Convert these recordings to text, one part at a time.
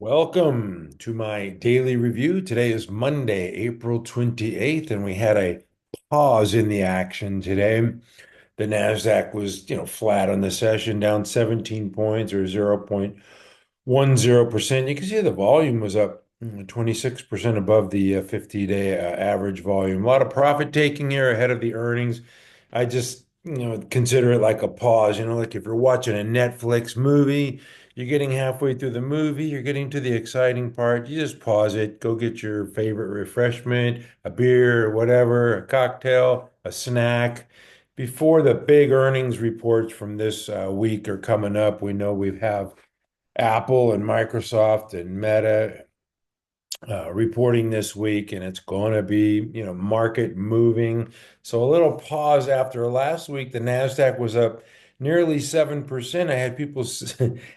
Welcome to my daily review. Today is Monday, April 28th, and we had a pause in the action today. The Nasdaq was, flat on the session, down 17 points or 0.10%. You can see the volume was up 26% above the 50-day average volume. A lot of profit taking here ahead of the earnings. I just, consider it like a pause, like if you're watching a Netflix movie, you're getting halfway through the movie, you're getting to the exciting part, you just pause it, go get your favorite refreshment, a beer, or whatever, a cocktail, a snack. Before the big earnings reports from this week are coming up, we know we have Apple and Microsoft and Meta reporting this week, and it's going to be, market moving. So a little pause after last week. The Nasdaq was up nearly 7%. I had people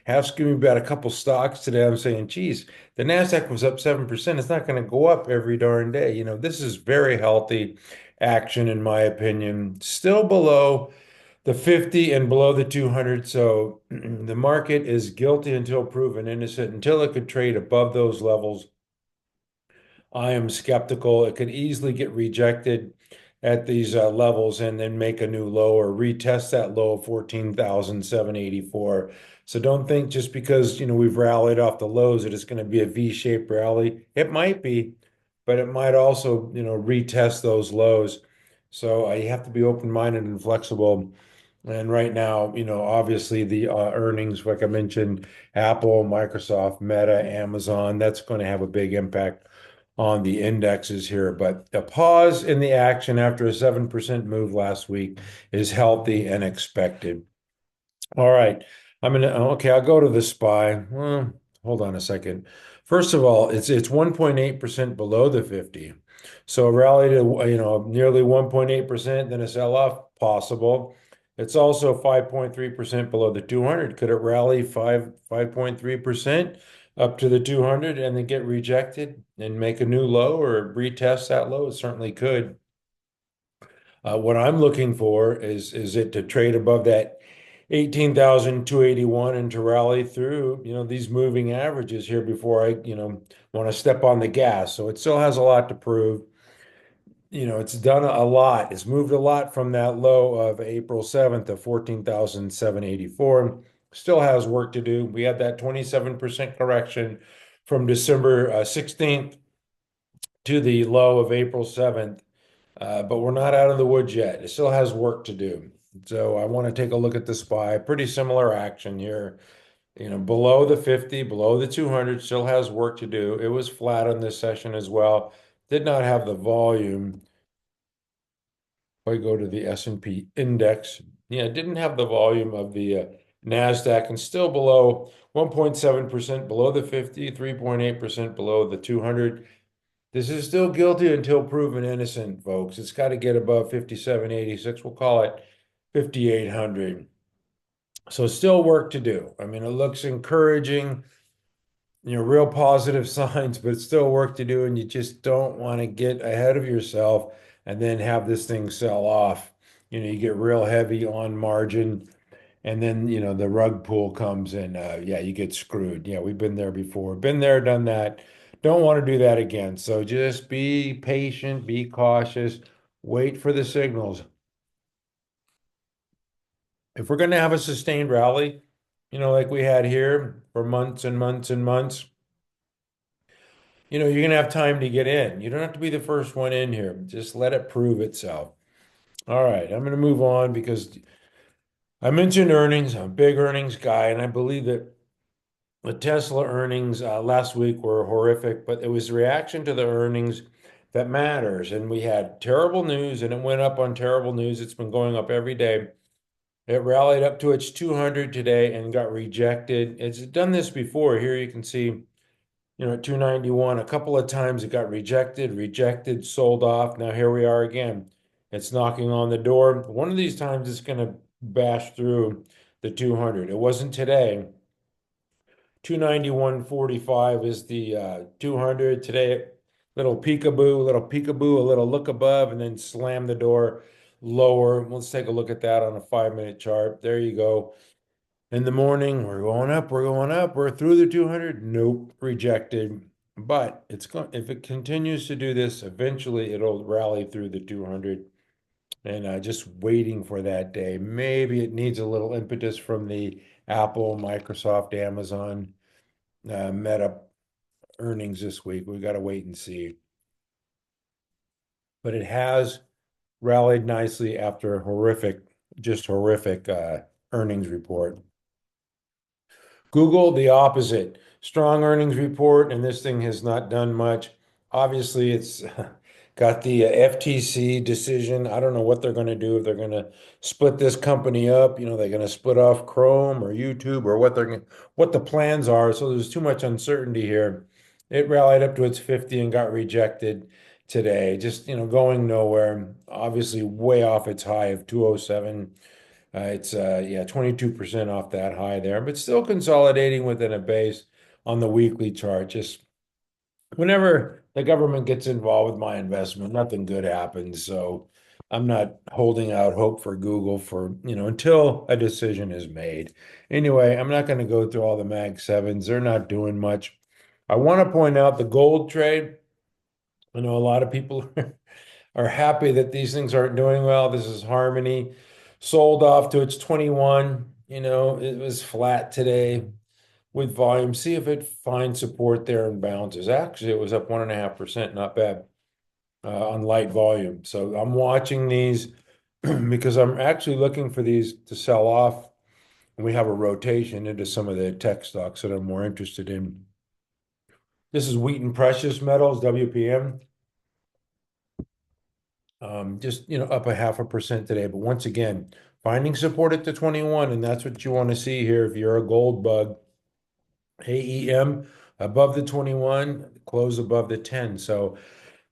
asking me about a couple stocks today. I'm saying, geez, the Nasdaq was up 7%. It's not going to go up every darn day. This is very healthy action, in my opinion. Still below the 50 and below the 200. So the market is guilty until proven innocent. Until it could trade above those levels, I am skeptical. It could easily get rejected at these levels and then make a new low or retest that low of 14,784. So don't think just because, we've rallied off the lows that it's going to be a V-shaped rally. It might be, but it might also, retest those lows. So you have to be open-minded and flexible. And right now, obviously the earnings, like I mentioned, Apple, Microsoft, Meta, Amazon, that's going to have a big impact on the indexes here. But a pause in the action after a 7% move last week is healthy and expected. All right. Okay, I'll go to the SPY. Well, hold on a second. First of all, it's 1.8% below the 50. So a rally to, nearly 1.8%, then a sell-off possible. It's also 5.3% below the 200. Could it rally 5.3% up to the 200 and then get rejected and make a new low or retest that low? It certainly could. What I'm looking for is it to trade above that 18,281 and to rally through, these moving averages here before I, want to step on the gas. So it still has a lot to prove. It's done a lot. It's moved a lot from that low of April 7th of 14,784. Still has work to do. We had that 27% correction from December 16th to the low of April 7th. But we're not out of the woods yet. It still has work to do. So I want to take a look at the SPY. Pretty similar action here. Below the 50, below the 200, still has work to do. It was flat on this session as well. Did not have the volume. If I go to the S&P index, yeah, it didn't have the volume of the Nasdaq, and still below 1.7% below the 50, 3.8% below the 200. This is still guilty until proven innocent, folks. It's got to get above 5786. We'll call it 5800. So still work to do. I mean, it looks encouraging, real positive signs, but it's still work to do, and you just don't want to get ahead of yourself and then have this thing sell off. You get real heavy on margin, and then, the rug pull comes and yeah, you get screwed. Yeah, we've been there before. Been there, done that. Don't want to do that again. So just be patient, be cautious, wait for the signals. If we're going to have a sustained rally, like we had here for months and months and months, you're going to have time to get in. You don't have to be the first one in here. Just let it prove itself. All right, I'm going to move on because I mentioned earnings. I'm a big earnings guy, and I believe that the Tesla earnings last week were horrific, but it was the reaction to the earnings that matters. And we had terrible news, and it went up on terrible news. It's been going up every day. It rallied up to its 200 today and got rejected. It's done this before. Here you can see, at 291, a couple of times it got rejected, sold off. Now here we are again. It's knocking on the door. One of these times it's going to bash through the 200. It wasn't today. 291.45 is the 200 today. Little peekaboo, a little look above, and then slam the door lower. Let's take a look at that on a 5-minute chart. There you go. In the morning, we're going up, we're going up, we're through the 200. Nope, rejected. But it's going if it continues to do this, eventually it'll rally through the 200. And just waiting for that day. Maybe it needs a little impetus from the Apple, Microsoft, Amazon, Meta earnings this week. We got to wait and see. But it has rallied nicely after a just horrific earnings report. Google, the opposite. Strong earnings report, and this thing has not done much. Obviously, it's got the FTC decision. I don't know what they're going to do if they're going to split this company up. They're going to split off Chrome or YouTube or what the plans are. So there's too much uncertainty here. It rallied up to its 50 and got rejected today. Just, going nowhere. Obviously, way off its high of 207. It's yeah, 22% off that high there, but still consolidating within a base on the weekly chart. Just whenever the government gets involved with my investment, nothing good happens. So I'm not holding out hope for Google until a decision is made. Anyway, I'm not going to go through all the Mag 7s. They're not doing much. I want to point out the gold trade. I know a lot of people are happy that these things aren't doing well. This is Harmony. Sold off to its 21. It was flat today with volume. See if it finds support there and bounces. Actually, it was up 1.5%. Not bad on light volume. So I'm watching these because I'm actually looking for these to sell off. And we have a rotation into some of the tech stocks that I'm more interested in. This is Wheaton Precious Metals, WPM. Just up 0.5% today, but once again, finding support at the 21, and that's what you want to see here if you're a gold bug. AEM above the 21, close above the 10. So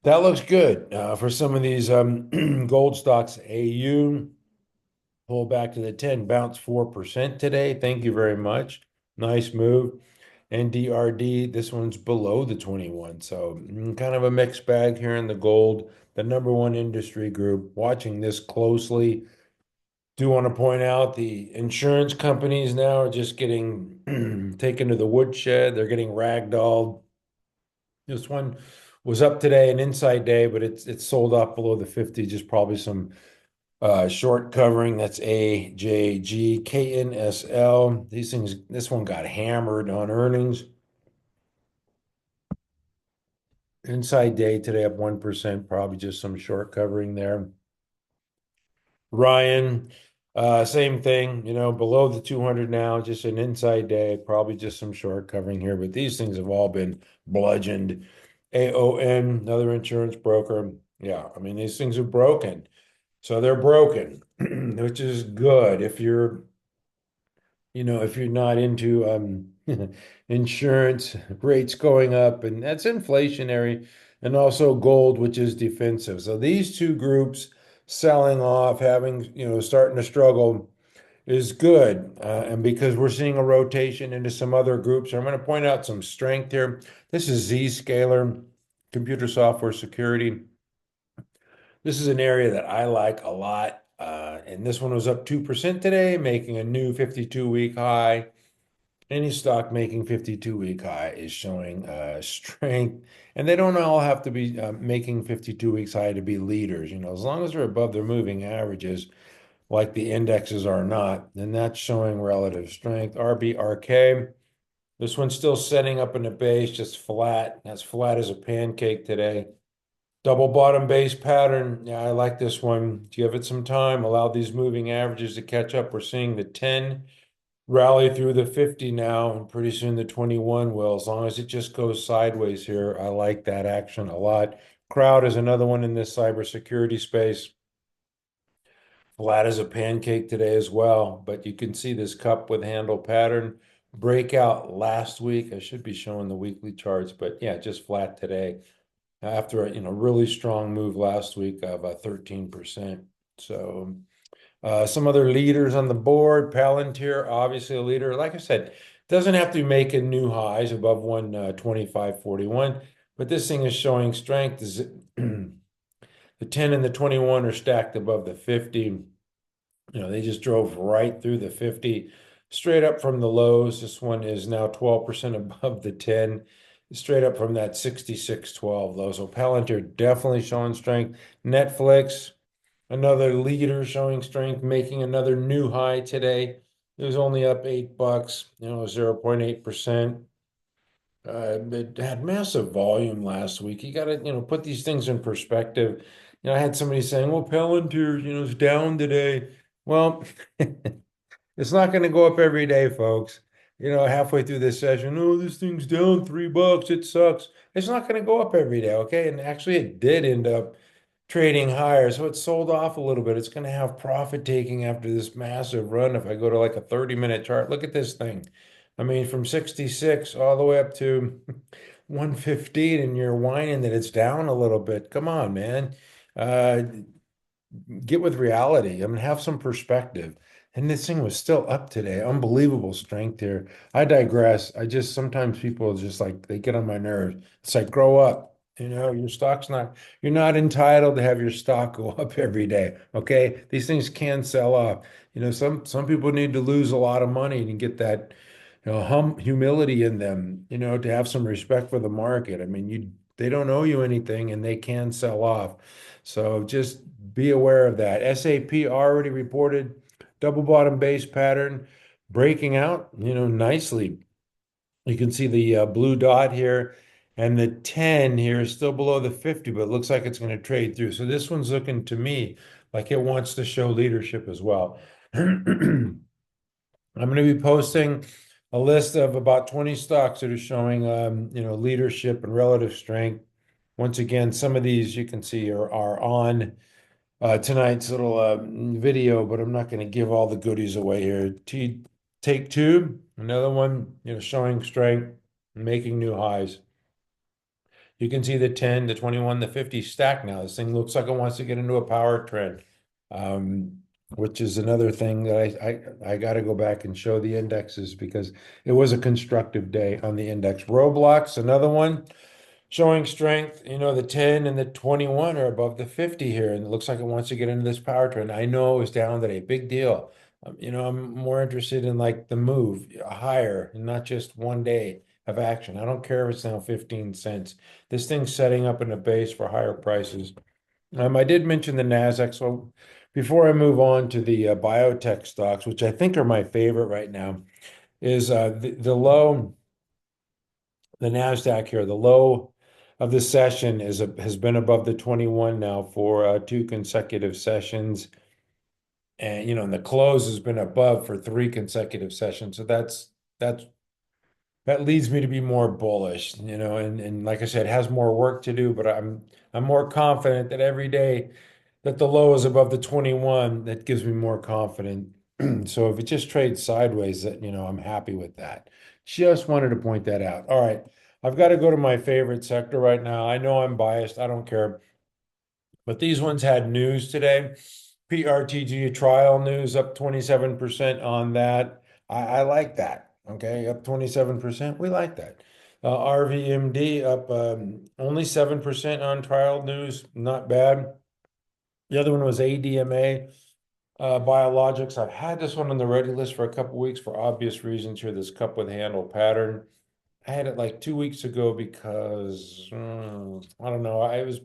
that looks good for some of these gold stocks. AU pull back to the 10, bounce 4% today. Thank you very much. Nice move. And DRD, this one's below the 21. So kind of a mixed bag here in the gold, the number one industry group. Watching this closely. Do want to point out the insurance companies now are just getting taken to the woodshed. They're getting ragdolled. This one was up today, an inside day, but it's sold off below the 50, just probably some short covering. That's AJG, KNSL. These things, this one got hammered on earnings. Inside day today up 1%, probably just some short covering there. Ryan, same thing, below the 200 now, just an inside day, probably just some short covering here, but these things have all been bludgeoned. AON, another insurance broker. Yeah, I mean, these things are broken. So they're broken, which is good if you're not into insurance rates going up, and that's inflationary, and also gold, which is defensive. So these two groups selling off, having, starting to struggle is good. And because we're seeing a rotation into some other groups, I'm going to point out some strength here. This is Zscaler, computer software security. This is an area that I like a lot. And this one was up 2% today, making a new 52-week high. Any stock making 52-week high is showing strength. And they don't all have to be making 52 weeks high to be leaders. As long as they're above their moving averages, like the indexes are not, then that's showing relative strength. RBRK, this one's still setting up in the base, just flat. That's flat as a pancake today. Double bottom base pattern. Yeah, I like this one. Give it some time. Allow these moving averages to catch up. We're seeing the 10 rally through the 50 now, and pretty soon the 21 will, as long as it just goes sideways here. I like that action a lot. Crowd is another one in this cybersecurity space. Flat as a pancake today as well, but you can see this cup with handle pattern breakout last week. I should be showing the weekly charts, but yeah, just flat today after a really strong move last week of 13%. So some other leaders on the board, Palantir, obviously a leader. Like I said, doesn't have to be making new highs above 125.41, but this thing is showing strength. The 10 and the 21 are stacked above the 50. They just drove right through the 50. straight up from the lows. This one is now 12% above the 10, straight up from that 66.12 low. So Palantir definitely showing strength. Netflix, another leader showing strength, making another new high today. It was only up $8, 0.8%. It had massive volume last week. You got to, put these things in perspective. I had somebody saying, well, Palantir, is down today. Well, it's not going to go up every day, folks. Halfway through this session, oh, this thing's down $3. It sucks. It's not going to go up every day, okay? And actually, it did end up trading higher. So it sold off a little bit. It's going to have profit taking after this massive run. If I go to like a 30-minute chart, look at this thing. I mean, from 66 all the way up to 115, and you're whining that it's down a little bit. Come on, man. Uh, get with reality. I mean, have some perspective. And this thing was still up today. Unbelievable strength here. I digress. I just sometimes people just like they get on my nerves. It's like grow up. Your stock's not, you're not entitled to have your stock go up every day. Okay. These things can sell off. Some people need to lose a lot of money and get that, humility in them, to have some respect for the market. I mean, they don't owe you anything and they can sell off. So just be aware of that. SAP already reported double bottom base pattern breaking out, nicely. You can see the blue dot here, and the 10 here is still below the 50, but it looks like it's going to trade through. So this one's looking to me like it wants to show leadership as well. I'm going to be posting a list of about 20 stocks that are showing, leadership and relative strength. Once again, some of these you can see are on tonight's little video, but I'm not going to give all the goodies away here. Take two, another one, showing strength, making new highs. You can see the 10, the 21, the 50 stack now. This thing looks like it wants to get into a power trend, which is another thing that I got to go back and show the indexes because it was a constructive day on the index. Roblox, another one showing strength. The 10 and the 21 are above the 50 here, and it looks like it wants to get into this power trend. I know it was down today, big deal. I'm more interested in like the move higher and not just one day of action. I don't care if it's now 15 cents. This thing's setting up in a base for higher prices. I did mention the Nasdaq. So before I move on to the biotech stocks, which I think are my favorite right now, is the low, the Nasdaq here, the low of the session has been above the 21 now for two consecutive sessions. And the close has been above for three consecutive sessions. So that's that leads me to be more bullish, and like I said, it has more work to do, but I'm more confident that every day that the low is above the 21, that gives me more confidence. So if it just trades sideways, that I'm happy with that. Just wanted to point that out. All right, I've got to go to my favorite sector right now. I know I'm biased, I don't care, but these ones had news today. PRTG trial news up 27% on that. I like that. Okay, up 27%. We like that. RVMD up only 7% on trial news. Not bad. The other one was ADMA biologics. I've had this one on the ready list for a couple weeks for obvious reasons here. This cup with handle pattern. I had it like 2 weeks ago because I don't know. I was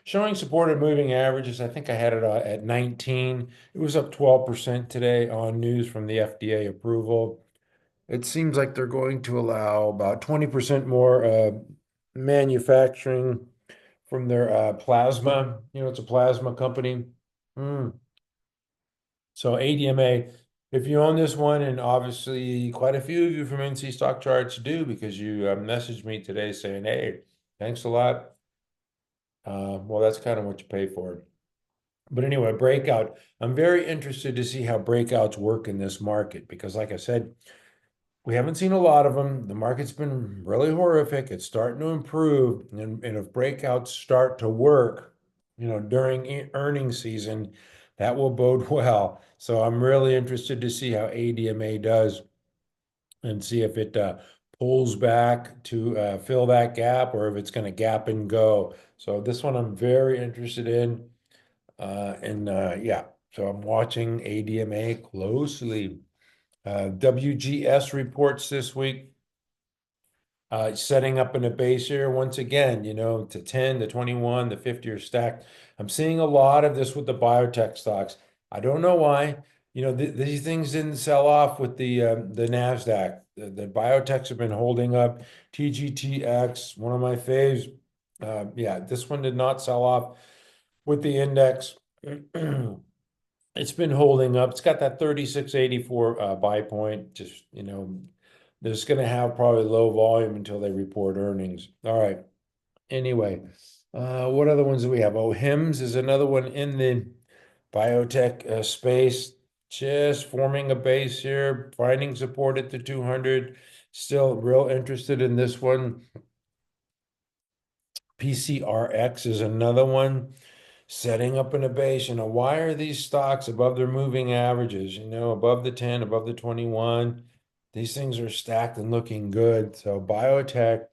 showing supported moving averages. I think I had it at 19. It was up 12% today on news from the FDA approval. It seems like they're going to allow about 20% more manufacturing from their plasma. It's a plasma company. Mm. So ADMA, if you own this one, and obviously quite a few of you from NC Stock Charts do because you messaged me today saying, hey, thanks a lot. Well, that's kind of what you pay for. But anyway, breakout. I'm very interested to see how breakouts work in this market because, like I said, we haven't seen a lot of them. The market's been really horrific. It's starting to improve. And if breakouts start to work, during earnings season, that will bode well. So I'm really interested to see how ADMA does and see if it pulls back to fill that gap or if it's going to gap and go. So this one I'm very interested in. Yeah, so I'm watching ADMA closely. WGS reports this week, setting up in a base here once again, to 10, the 21, the 50 are stacked. I'm seeing a lot of this with the biotech stocks. I don't know why. These things didn't sell off with the Nasdaq. The biotechs have been holding up. TGTX, one of my faves. Yeah, this one did not sell off with the index. It's been holding up. It's got that 3684 buy point. Just, they're just going to have probably low volume until they report earnings. All right. Anyway, what other ones do we have? Oh, HIMS is another one in the biotech space. Just forming a base here, finding support at the 200. Still real interested in this one. PCRX is another one setting up in a base. Why are these stocks above their moving averages? Above the 10, above the 21. These things are stacked and looking good. So biotech,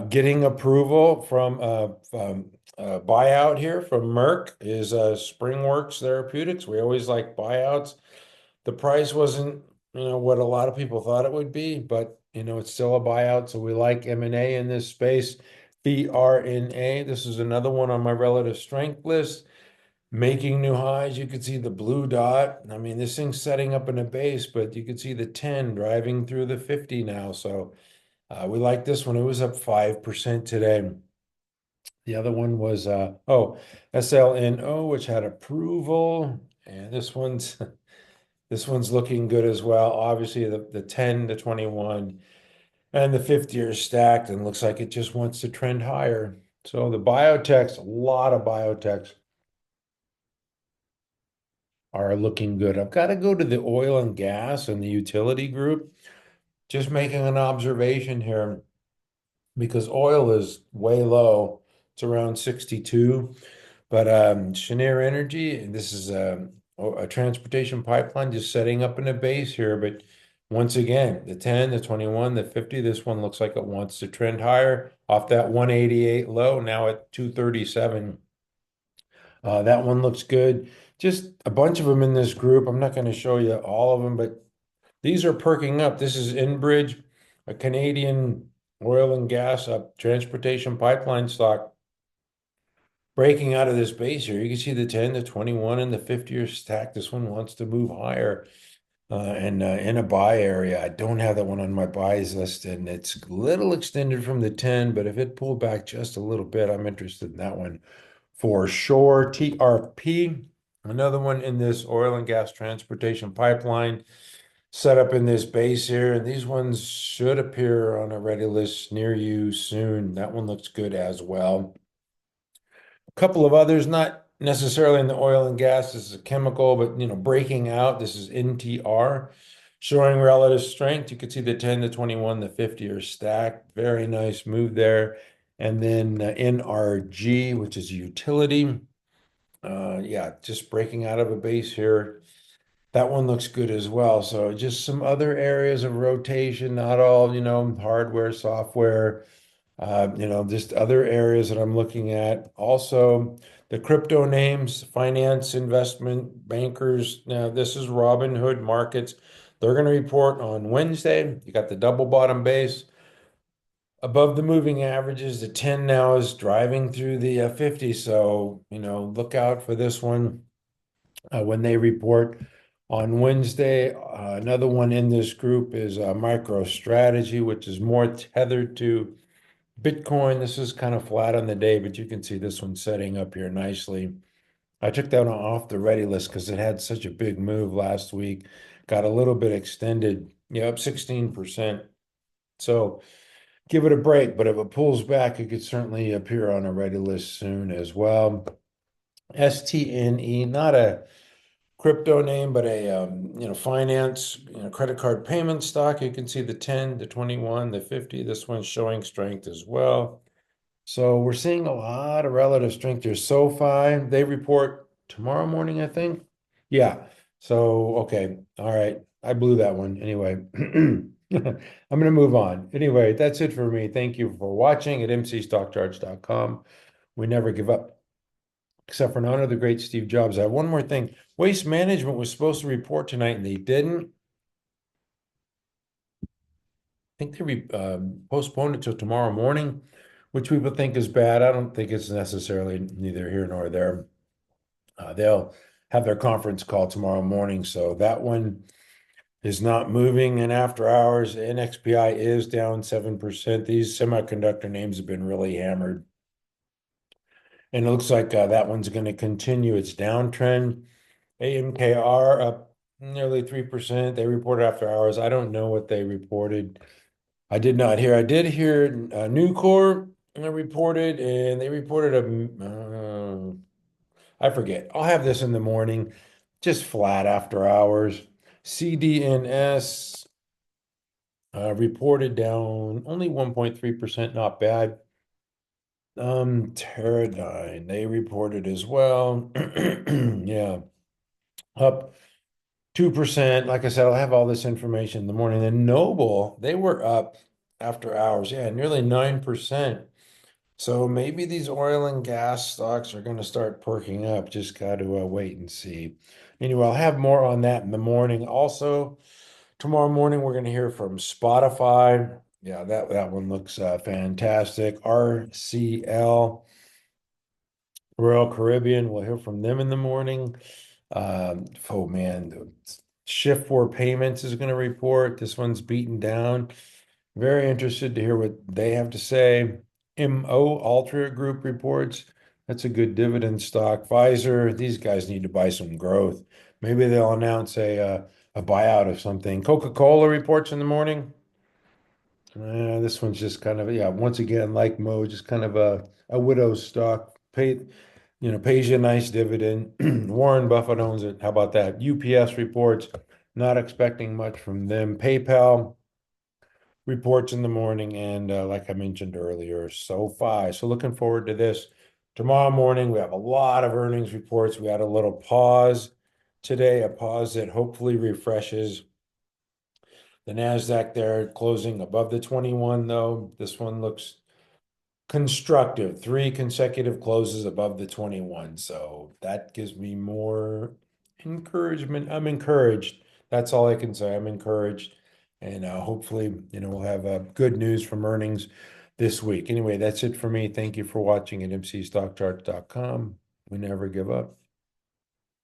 getting approval from buyout here from Merck is SpringWorks Therapeutics. We always like buyouts. The price wasn't, what a lot of people thought it would be, but it's still a buyout. So we like M&A in this space. VRNA, this is another one on my relative strength list, making new highs. You could see the blue dot. I mean, this thing's setting up in a base, but you could see the 10 driving through the 50 now. So we like this one. It was up 5% today. The other one was, SLNO, which had approval. And this one's looking good as well. Obviously, the 10, the 21, and the 50 are stacked and looks like it just wants to trend higher. So the biotechs, a lot of biotechs are looking good. I've got to go to the oil and gas and the utility group. Just making an observation here because oil is way low. It's around 62. But Cheniere Energy, and this is a transportation pipeline just setting up in a base here. But once again, the 10, the 21, the 50, this one looks like it wants to trend higher off that 188 low, now at 237. That one looks good. Just a bunch of them in this group. I'm not going to show you all of them, but these are perking up. This is Enbridge, a Canadian oil and gas transportation pipeline stock breaking out of this base here. You can see the 10, the 21, and the 50 are stacked. This one wants to move higher and in a buy area. I don't have that one on my buys list, and it's a little extended from the 10, but if it pulled back just a little bit, I'm interested in that one for sure. TRP, another one in this oil and gas transportation pipeline set up in this base here. And these ones should appear on a ready list near you soon. That one looks good as well. A couple of others, not necessarily in the oil and gas. This is a chemical, but breaking out. This is NTR showing relative strength. You can see the 10, the 21, the 50 are stacked. Very nice move there. And then NRG, which is utility. Yeah, just breaking out of a base here. That one looks good as well. So just some other areas of rotation, not all, hardware, software, just other areas that I'm looking at. Also, the crypto names, finance, investment, bankers. Now, this is Robinhood Markets. They're going to report on Wednesday. You got the double bottom base above the moving averages. The 10 now is driving through the 50. So, look out for this one when they report on Wednesday. Another one in this group is MicroStrategy, which is more tethered to Bitcoin. This is kind of flat on the day, but you can see this one setting up here nicely. I took that one off the ready list because it had such a big move last week. Got a little bit extended, up 16%. So give it a break, but if it pulls back, it could certainly appear on a ready list soon as well. STNE, not a crypto name, but a finance, credit card payment stock. You can see the 10, the 21, the 50. This one's showing strength as well. So we're seeing a lot of relative strength here. SOFI, they report tomorrow morning, I think. Yeah. So, okay. All right. I blew that one. Anyway, I'm going to move on. Anyway, that's it for me. Thank you for watching at mcstockcharts.com. We never give up. except for none of the great Steve Jobs. I have one more thing. Waste Management was supposed to report tonight and they didn't. I think they postponed it till tomorrow morning, which people think is bad. I don't think it's necessarily neither here nor there. They'll have their conference call tomorrow morning, so that one is not moving. And after hours, NXPI is down 7%. These semiconductor names have been really hammered. And it looks like that one's going to continue its downtrend. AMKR up nearly 3%. They reported after hours. I don't know what they reported. I did not hear. I did hear Nucor reported, and they reported I forget. I'll have this in the morning, just flat after hours. CDNS reported down only 1.3%, not bad. Teradyne, they reported as well. Yeah, up 2%. Like I said, I'll have all this information in the morning. Then Noble, they were up after hours. Yeah, nearly 9%. So maybe these oil and gas stocks are going to start perking up. Just got to wait and see. Anyway, I'll have more on that in the morning. Also, tomorrow morning we're going to hear from Spotify. Yeah, that one looks fantastic. RCL, Royal Caribbean, we'll hear from them in the morning. Oh man, the Shift 4 Payments is going to report. This one's beaten down. Very interested to hear what they have to say. MO Altria Group reports. That's a good dividend stock. Pfizer, these guys need to buy some growth. Maybe they'll announce a buyout of something. Coca-Cola reports in the morning. This one's just kind of, yeah, once again, like Mo, just kind of a widow's stock. Pays you a nice dividend. Warren Buffett owns it. How about that? UPS reports, not expecting much from them. PayPal reports in the morning, and like I mentioned earlier, SOFI. So looking forward to this. Tomorrow morning, we have a lot of earnings reports. We had a little pause today, a pause that hopefully refreshes the Nasdaq there, closing above the 21, though. This one looks constructive. 3 consecutive closes above the 21. So that gives me more encouragement. I'm encouraged. That's all I can say. I'm encouraged. And hopefully, we'll have good news from earnings this week. Anyway, that's it for me. Thank you for watching at mcstockcharts.com. We never give up.